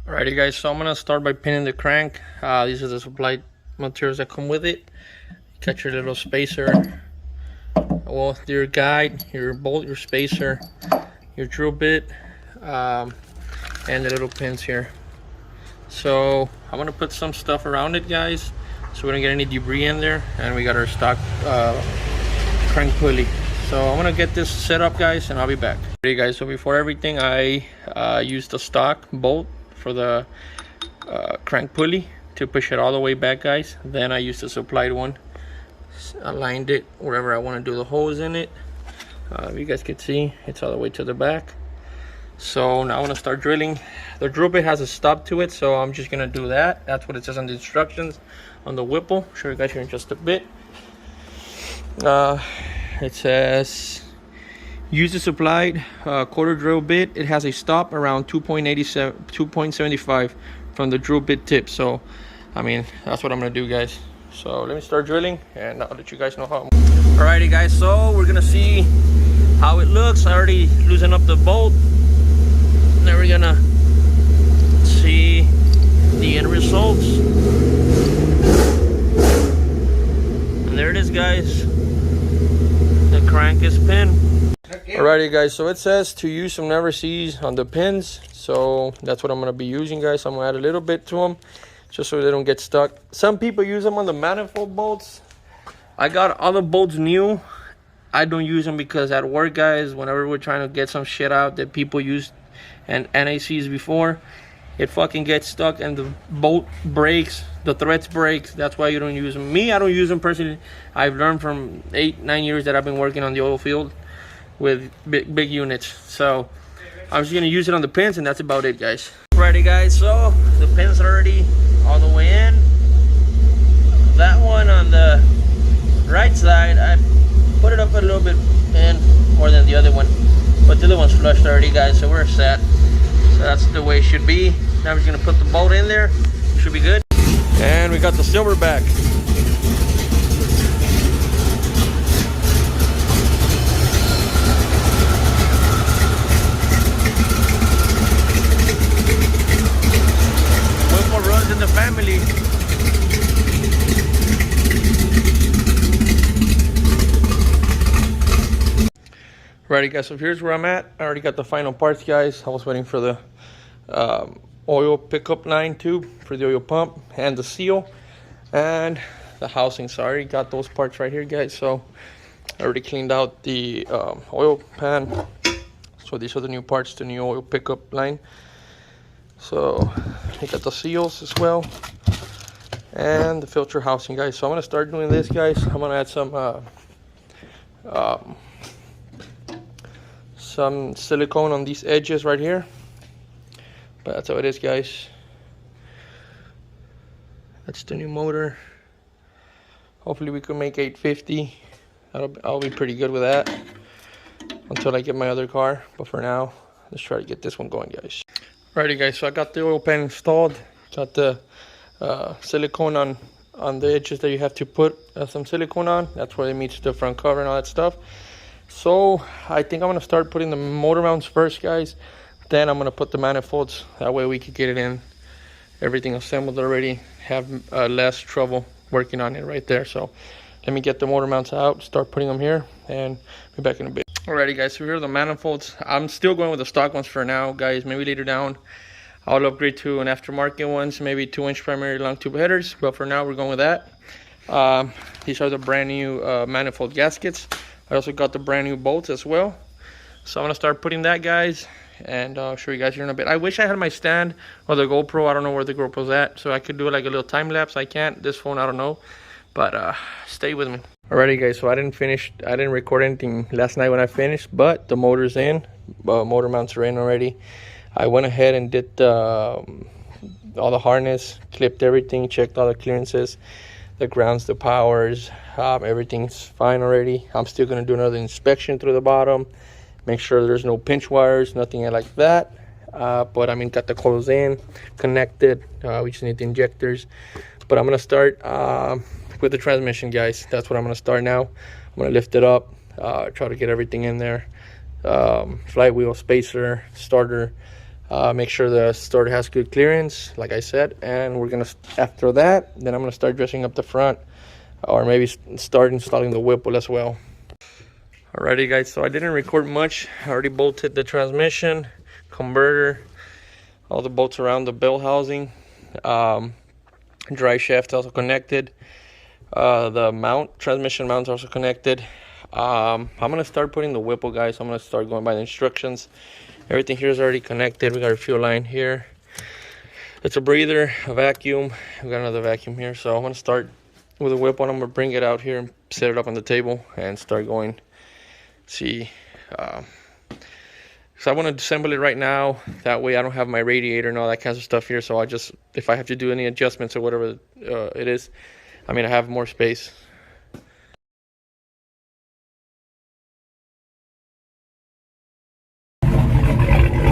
Alrighty guys, so I'm gonna start by pinning the crank. These are the supplied materials that come with it. Got your little spacer, well, your guide, your bolt, your spacer, your drill bit, and the little pins here. So I'm gonna put some stuff around it, guys, so we don't get any debris in there. And we got our stock crank pulley. So I'm gonna get this set up, guys, and I'll be back. Okay guys, so before everything, I used the stock bolt for the crank pulley to push it all the way back, guys. Then I used the supplied one, aligned it wherever I want to do the holes in it. You guys can see it's all the way to the back. So now I want to start drilling. The drill bit has a stop to it, so I'm just gonna do that. That's what it says on the instructions on the Whipple. I'll show you guys here in just a bit. It says use the supplied quarter drill bit. It has a stop around 2.75 from the drill bit tip. So I mean, that's what I'm gonna do, guys. So let me start drilling and I'll let you guys know how. Alrighty guys, so we're gonna see how it looks. I already loosened up the bolt. Now we're gonna see the end results. And there it is, guys. The crank is pinned. Alrighty guys, so it says to use some never sees on the pins. So that's what I'm gonna be using, guys. I'm gonna add a little bit to them just so they don't get stuck. Some people use them on the manifold bolts. I got all the bolts new. I don't use them because at work, guys, whenever we're trying to get some shit out that people used and NACs before, it fucking gets stuck and the bolt breaks, the threads breaks. That's why you don't use them. Me, I don't use them personally. I've learned from 8-9 years that I've been working on the oil field with big units. So I'm just gonna use it on the pins, and that's about it, guys. Alrighty guys, so the pins are already all the way in. That one on the right side, I put it up a little bit in more than the other one, but the other one's flushed already, guys, so we're set. So that's the way it should be. Now we're just gonna put the bolt in there. Should be good. And we got the silver back. Runs in the family. Alrighty guys, so here's where I'm at. I already got the final parts, guys. I was waiting for the oil pickup line tube for the oil pump and the seal and the housing. So I already got those parts right here, guys. So I already cleaned out the oil pan. So these are the new parts, the new oil pickup line. So I got the seals as well and the filter housing, guys. So I'm gonna start doing this, guys. I'm gonna add some silicone on these edges right here, but that's how it is, guys. That's the new motor. Hopefully we can make 850. I'll be pretty good with that until I get my other car, but for now let's try to get this one going, guys. Alrighty guys, so I got the oil pan installed. Got the silicone on the edges that you have to put some silicone on. That's where it meets the front cover and all that stuff. So I think I'm gonna start putting the motor mounts first, guys. Then I'm gonna put the manifolds. That way we could get it in, everything assembled already, have less trouble working on it right there. So let me get the motor mounts out, start putting them here, and be back in a bit. Alrighty guys, so here are the manifolds. I'm still going with the stock ones for now, guys. Maybe later down I'll upgrade to an aftermarket ones, maybe 2-inch primary long tube headers, but for now we're going with that. These are the brand new manifold gaskets. I also got the brand new bolts as well. So I'm gonna start putting that, guys, and I'll show you guys here in a bit. I wish I had my stand or the GoPro. I don't know where the GoPro's at, so I could do like a little time lapse. I can't. This phone, I don't know, but stay with me. Alrighty guys, so I didn't record anything last night when I finished, but the motor's in, motor mounts are in already. I went ahead and did all the harness, clipped everything, checked all the clearances, the grounds, the powers, everything's fine already. I'm still gonna do another inspection through the bottom, make sure there's no pinch wires, nothing like that. But I mean, got the coils in, connected. We just need the injectors. But I'm gonna start with the transmission, guys. That's what I'm gonna start now. I'm gonna lift it up, try to get everything in there. Flywheel, spacer, starter, Make sure the starter has good clearance, like I said. And we're gonna, after that, then I'm gonna start dressing up the front, or maybe start installing the Whipple as well. Alrighty guys, so I didn't record much. I already bolted the transmission, converter, all the bolts around the bell housing. Dry shaft also connected. The transmission mount also connected. I'm gonna start putting the Whipple, guys. I'm gonna start going by the instructions. Everything here is already connected. We got a fuel line here. It's a breather, a vacuum. We got another vacuum here. So I'm gonna start with a Whipple. I'm gonna bring it out here and set it up on the table and start going. See, so I want to assemble it right now. That way I don't have my radiator and all that kinds of stuff here. So I just, if I have to do any adjustments or whatever it is, I mean, I have more space.